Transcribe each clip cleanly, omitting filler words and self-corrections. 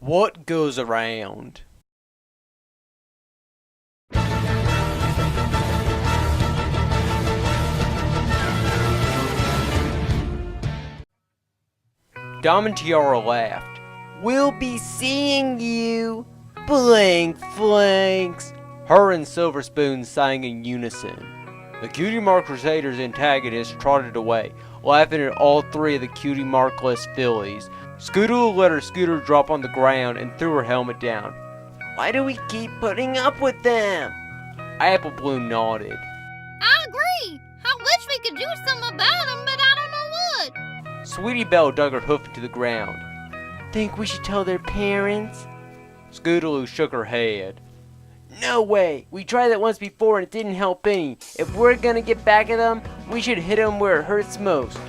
What goes around? Dom and Tiara laughed. We'll be seeing you, blank flanks. Her and Silver Spoon sang in unison. The Cutie Mark Crusaders' antagonist trotted away, laughing at all three of the Cutie Markless fillies. Scootaloo let her scooter drop on the ground and threw her helmet down. Why do we keep putting up with them? Apple Bloom nodded. I agree. I wish we could do something about them, but I don't know what. Sweetie Belle dug her hoof into the ground. Think we should tell their parents? Scootaloo shook her head. No way! We tried that once before and it didn't help any. If we're gonna get back at them, we should hit them where it hurts most.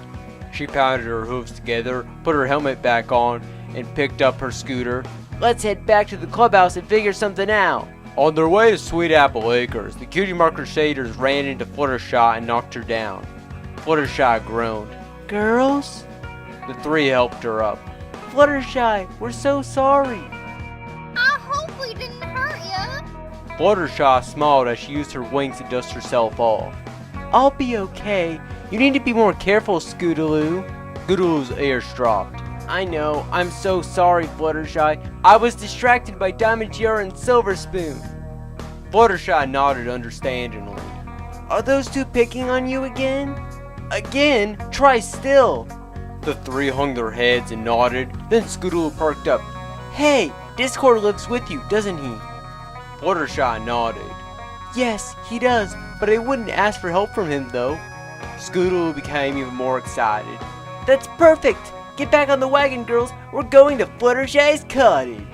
She pounded her hooves together, put her helmet back on, and picked up her scooter. Let's head back to the clubhouse and figure something out. On their way to Sweet Apple Acres, the Cutie Mark Crusaders ran into Fluttershy and knocked her down. Fluttershy groaned. Girls? The three helped her up. Fluttershy, we're so sorry. I hope we didn't hurt ya. Fluttershy smiled as she used her wings to dust herself off. I'll be okay. You need to be more careful, Scootaloo. Scootaloo's ears dropped. I know, I'm so sorry, Fluttershy. I was distracted by Diamond Tiara and Silver Spoon. Fluttershy nodded understandingly. Are those two picking on you again? Again? Try still. The three hung their heads and nodded, then Scootaloo perked up. Hey, Discord lives with you, doesn't he? Fluttershy nodded. Yes, he does, but I wouldn't ask for help from him though. Scootaloo became even more excited. That's perfect! Get back on the wagon, girls. We're going to Fluttershy's cottage.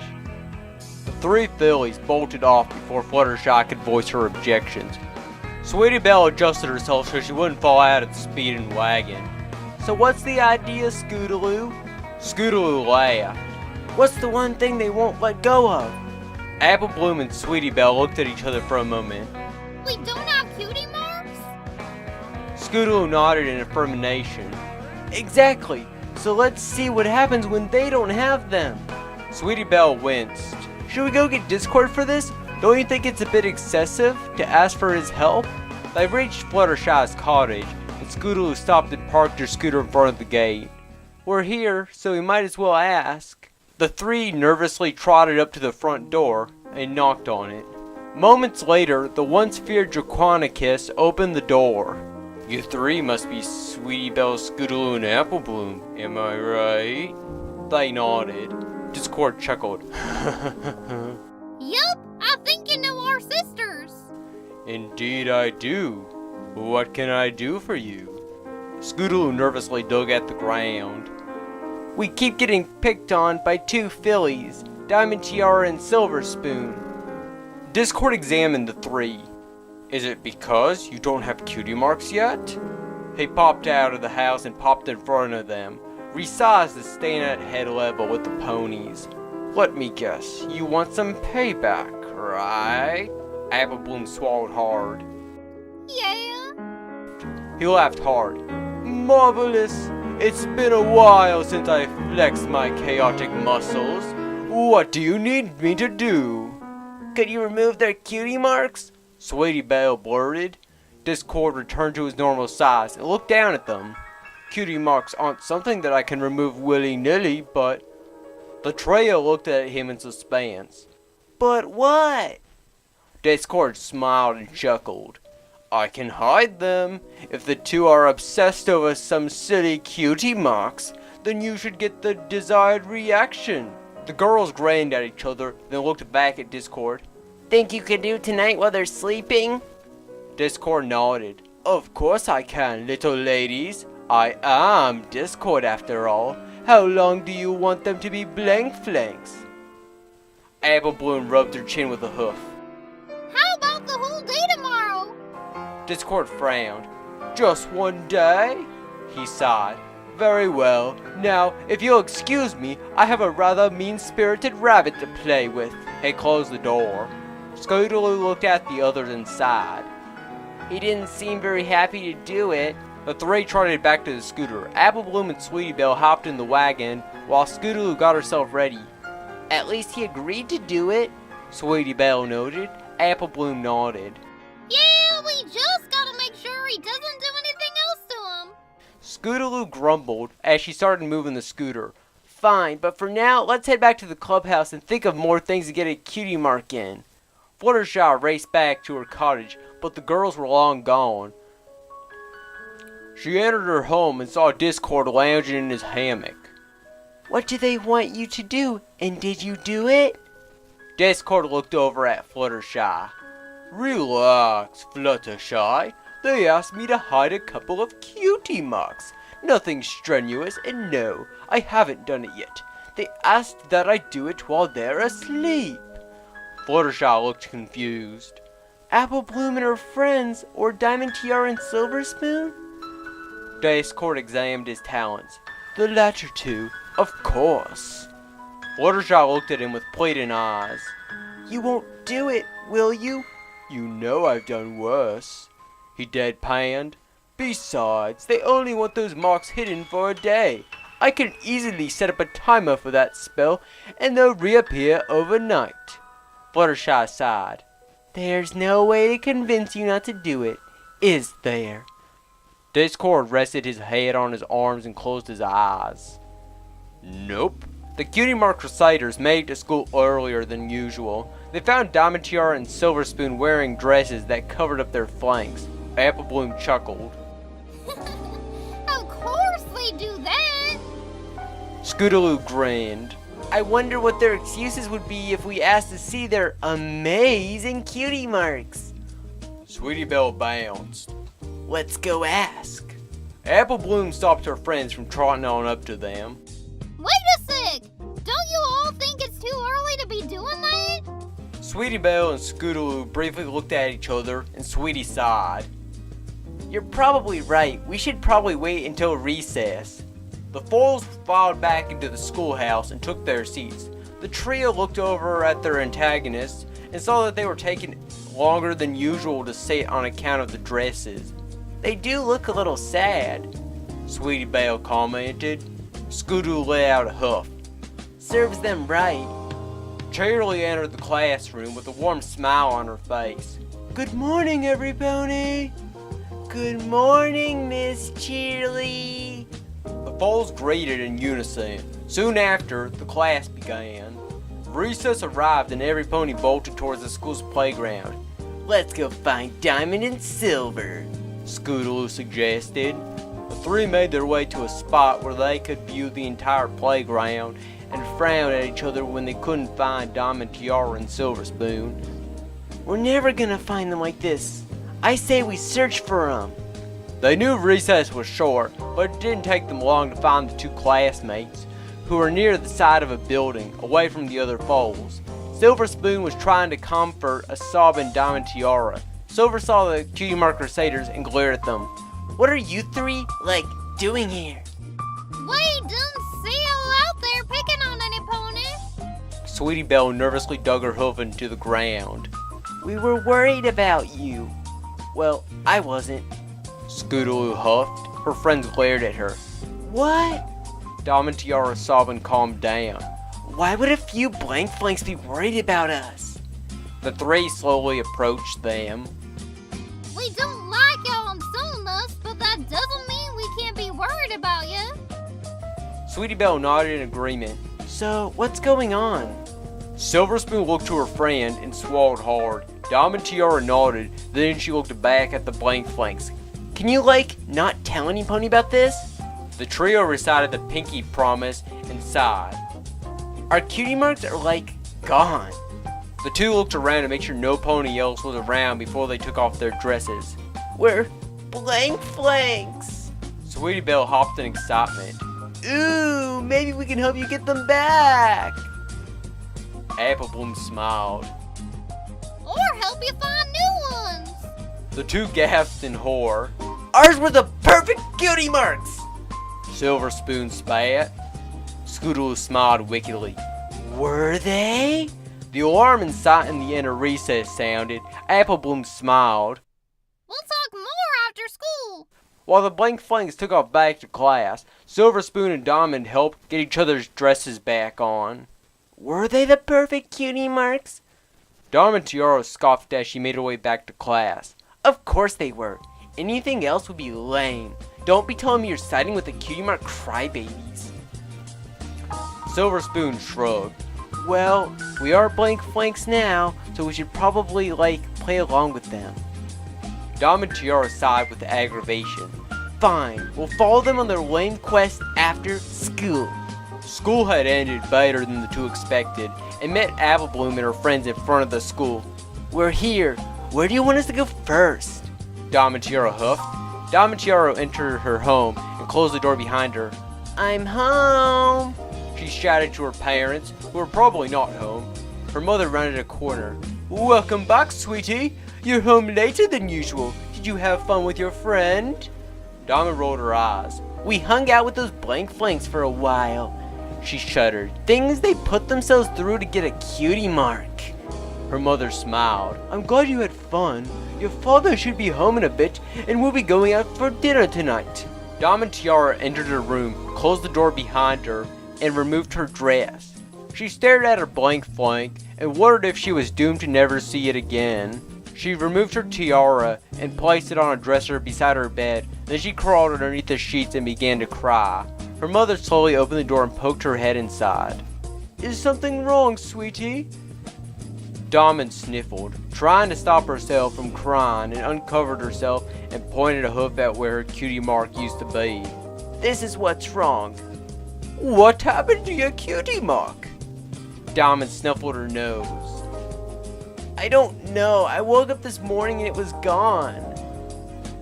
The three fillies bolted off before Fluttershy could voice her objections. Sweetie Belle adjusted herself so she wouldn't fall out of the speeding wagon. So what's the idea, Scootaloo? Scootaloo laughed. What's the one thing they won't let go of? Apple Bloom and Sweetie Belle looked at each other for a moment. We don't have cutie marks? Scootaloo nodded in affirmation. Exactly. So let's see what happens when they don't have them. Sweetie Belle winced. Should we go get Discord for this? Don't you think it's a bit excessive to ask for his help? They reached Fluttershy's cottage, and Scootaloo stopped and parked her scooter in front of the gate. We're here, so we might as well ask. The three nervously trotted up to the front door and knocked on it. Moments later, the once feared Draconicus opened the door. You three must be Sweetie Belle, Scootaloo, and Apple Bloom, am I right? They nodded. Discord chuckled. Yup, I think you know our sisters. Indeed I do. What can I do for you? Scootaloo nervously dug at the ground. We keep getting picked on by two fillies, Diamond Tiara and Silver Spoon. Discord examined the three. Is it because you don't have cutie marks yet? He popped out of the house and popped in front of them, resized to stand at head level with the ponies. Let me guess, you want some payback, right? Apple Bloom swallowed hard. Yeah. He laughed hard. Marvelous! It's been a while since I flexed my chaotic muscles. What do you need me to do? Could you remove their cutie marks? Sweetie Belle blurted. Discord returned to his normal size and looked down at them. Cutie marks aren't something that I can remove willy-nilly, but... The trio looked at him in suspense. But what? Discord smiled and chuckled. I can hide them. If the two are obsessed over some silly cutie marks, then you should get the desired reaction. The girls grinned at each other, then looked back at Discord. Think you can do tonight while they're sleeping? Discord nodded. Of course I can, little ladies. I am Discord after all. How long do you want them to be blank flanks? Apple Bloom rubbed her chin with a hoof. How about the whole day tomorrow? Discord frowned. Just one day? He sighed. Very well. Now, if you'll excuse me, I have a rather mean-spirited rabbit to play with. He closed the door. Scootaloo looked at the others and sighed. He didn't seem very happy to do it. The three trotted back to the scooter. Apple Bloom and Sweetie Belle hopped in the wagon, while Scootaloo got herself ready. At least he agreed to do it, Sweetie Belle noted. Apple Bloom nodded. Yeah, we just gotta make sure he doesn't do anything else to him. Scootaloo grumbled as she started moving the scooter. Fine, but for now, let's head back to the clubhouse and think of more things to get a cutie mark in. Fluttershy raced back to her cottage, but the girls were long gone. She entered her home and saw Discord lounging in his hammock. What do they want you to do, and did you do it? Discord looked over at Fluttershy. Relax, Fluttershy. They asked me to hide a couple of cutie marks. Nothing strenuous, and no, I haven't done it yet. They asked that I do it while they're asleep. Fluttershy looked confused. Apple Bloom and her friends, or Diamond Tiara and Silver Spoon? Discord examined his talents. The latter two, of course. Fluttershy looked at him with pleading eyes. You won't do it, will you? You know I've done worse. He deadpanned. Besides, they only want those marks hidden for a day. I can easily set up a timer for that spell, and they'll reappear overnight. Fluttershy sighed. There's no way to convince you not to do it, is there? Discord rested his head on his arms and closed his eyes. Nope. The cutie mark reciters made it to school earlier than usual. They found Diamond Tiara and Silver Spoon wearing dresses that covered up their flanks. Apple Bloom chuckled. Of course they do that. Scootaloo grinned. I wonder what their excuses would be if we asked to see their amazing cutie marks. Sweetie Belle bounced. Let's go ask. Apple Bloom stopped her friends from trotting on up to them. Wait a sec! Don't you all think it's too early to be doing that? Sweetie Belle and Scootaloo briefly looked at each other, and Sweetie sighed. You're probably right. We should probably wait until recess. The foils filed back into the schoolhouse and took their seats. The trio looked over at their antagonists and saw that they were taking longer than usual to sit on account of the dresses. They do look a little sad, Sweetie Belle commented. Scootaloo let out a huff. Serves them right. Charlie entered the classroom with a warm smile on her face. Good morning, everybody. Good morning, Miss Cheerly. The foals greeted in unison. Soon after, the class began. Recess arrived and every pony bolted towards the school's playground. Let's go find Diamond and Silver, Scootaloo suggested. The three made their way to a spot where they could view the entire playground and frowned at each other when they couldn't find Diamond Tiara and Silver Spoon. We're never gonna find them like this. I say we search for them. They knew recess was short, but it didn't take them long to find the two classmates, who were near the side of a building, away from the other foals. Silver Spoon was trying to comfort a sobbing Diamond Tiara. Silver saw the cutie mark crusaders and glared at them. What are you three, doing here? We didn't see you out there picking on any pony. Sweetie Belle nervously dug her hoof into the ground. We were worried about you. Well, I wasn't. Scootaloo huffed. Her friends glared at her. What? Diamond Tiara sobbing calmed down. Why would a few blank flanks be worried about us? The three slowly approached them. We don't like y'all insulting us, but that doesn't mean we can't be worried about you. Sweetie Belle nodded in agreement. So, what's going on? Silver Spoon looked to her friend and swallowed hard. Diamond Tiara nodded, then she looked back at the blank flanks. Can you, not tell any pony about this? The trio recited the pinky promise and sighed. Our cutie marks are, gone. The two looked around to make sure no pony else was around before they took off their dresses. We're blank flanks. Sweetie Belle hopped in excitement. Ooh, maybe we can help you get them back. Apple Bloom smiled. Or help you find new ones. The two gasped in horror. Ours were the perfect cutie marks! Silver Spoon spat. Scootaloo smiled wickedly. Were they? The alarm and sight in the inner recess sounded. Apple Bloom smiled. We'll talk more after school. While the blank flanks took off back to class, Silver Spoon and Diamond helped get each other's dresses back on. Were they the perfect cutie marks? Dom and Tiara scoffed as she made her way back to class. Of course they were. Anything else would be lame. Don't be telling me you're siding with the cutie mark crybabies. Silver Spoon shrugged. Well, we are blank flanks now, so we should probably, play along with them. Dom and Tiara sighed with aggravation. Fine, we'll follow them on their lame quest after school. School had ended better than the two expected, and met Apple Bloom and her friends in front of the school. We're here. Where do you want us to go first? Dom and Tiara huffed. Dom and Tiara entered her home and closed the door behind her. I'm home, she shouted to her parents, who were probably not home. Her mother rounded a corner. Welcome back, sweetie. You're home later than usual. Did you have fun with your friend? Dom rolled her eyes. We hung out with those blank flanks for a while. She shuddered. Things they put themselves through to get a cutie mark. Her mother smiled. I'm glad you had fun. Your father should be home in a bit, and we'll be going out for dinner tonight. Dom and Tiara entered her room, closed the door behind her, and removed her dress. She stared at her blank flank and wondered if she was doomed to never see it again. She removed her tiara and placed it on a dresser beside her bed. Then she crawled underneath the sheets and began to cry. Her mother slowly opened the door and poked her head inside. Is something wrong, sweetie? Dom sniffled, trying to stop herself from crying, and uncovered herself and pointed a hoof at where her cutie mark used to be. This is what's wrong. What happened to your cutie mark? Dom snuffled her nose. I don't know. I woke up this morning and it was gone.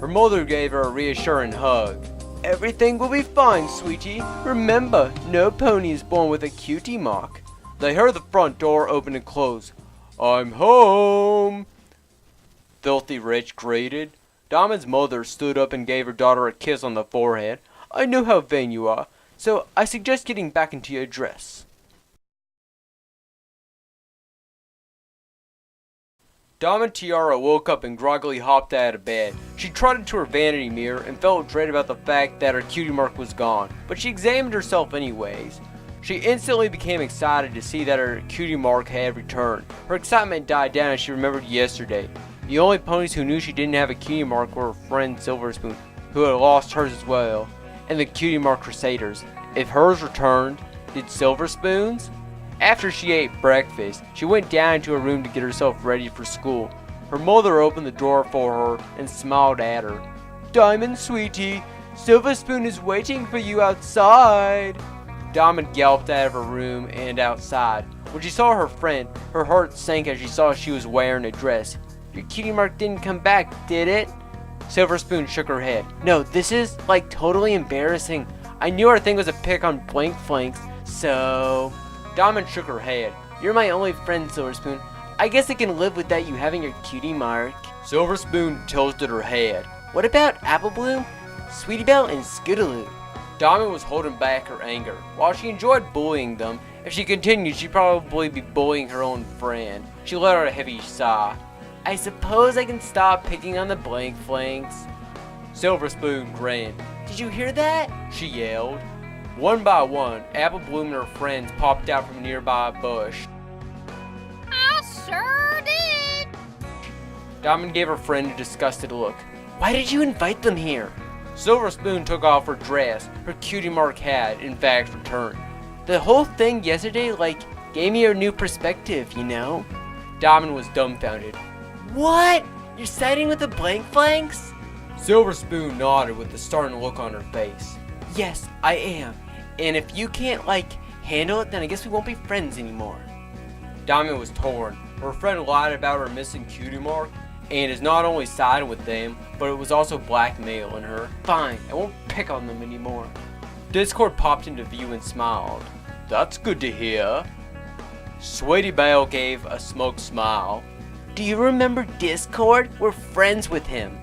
Her mother gave her a reassuring hug. Everything will be fine, sweetie. Remember, no pony is born with a cutie mark. They heard the front door open and close. I'm home, Filthy Rich greeted. Dom's mother stood up and gave her daughter a kiss on the forehead. I know how vain you are, so I suggest getting back into your dress. Dom and Tiara woke up and groggily hopped out of bed. She trotted to her vanity mirror and felt dread about the fact that her cutie mark was gone, but she examined herself anyways. She instantly became excited to see that her cutie mark had returned. Her excitement died down as she remembered yesterday. The only ponies who knew she didn't have a cutie mark were her friend Silver Spoon, who had lost hers as well, and the cutie mark crusaders. If hers returned, did Silver Spoon's? After she ate breakfast, she went down into her room to get herself ready for school. Her mother opened the door for her and smiled at her. Diamond, sweetie, Silver Spoon is waiting for you outside. Diamond galloped out of her room and outside. When she saw her friend, her heart sank as she saw she was wearing a dress. Your cutie mark didn't come back, did it? Silver Spoon shook her head. No, this is, totally embarrassing. I knew our thing was a pick on blank flanks, so... Diamond shook her head. You're my only friend, Silver Spoon. I guess I can live without you having your cutie mark. Silver Spoon tilted her head. What about Apple Bloom, Sweetie Belle, and Scootaloo? Diamond was holding back her anger. While she enjoyed bullying them, if she continued, she'd probably be bullying her own friend. She let out a heavy sigh. I suppose I can stop picking on the blank flanks. Silver Spoon grinned. Did you hear that? She yelled. One by one, Apple Bloom and her friends popped out from a nearby bush. I sure did. Diamond gave her friend a disgusted look. Why did you invite them here? Silver Spoon took off her dress. Her cutie mark had, in fact, returned. The whole thing yesterday, gave me a new perspective, you know? Diamond was dumbfounded. What? You're siding with the blank flanks? Silver Spoon nodded with a startled look on her face. Yes, I am. And if you can't, handle it, then I guess we won't be friends anymore. Diamond was torn. Her friend lied about her missing cutie mark, and is not only siding with them, but it was also blackmailing her. Fine, I won't pick on them anymore. Discord popped into view and smiled. That's good to hear. Sweetie Belle gave a smoked smile. Do you remember Discord? We're friends with him.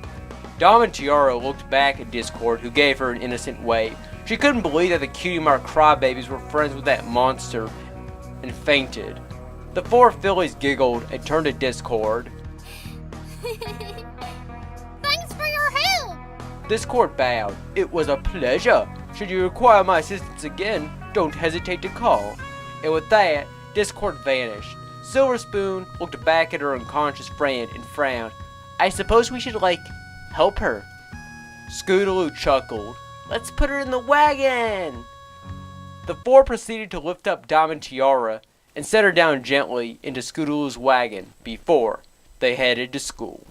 Dom and Tiara looked back at Discord, who gave her an innocent wave. She couldn't believe that the cutie mark crybabies were friends with that monster, and fainted. The four fillies giggled and turned to Discord. Thanks for your help. Discord bowed. It was a pleasure. Should you require my assistance again, don't hesitate to call. And with that, Discord vanished. Silver Spoon looked back at her unconscious friend and frowned. I suppose we should, help her. Scootaloo chuckled. Let's put her in the wagon! The four proceeded to lift up Diamond Tiara and set her down gently into Scootaloo's wagon before they headed to school.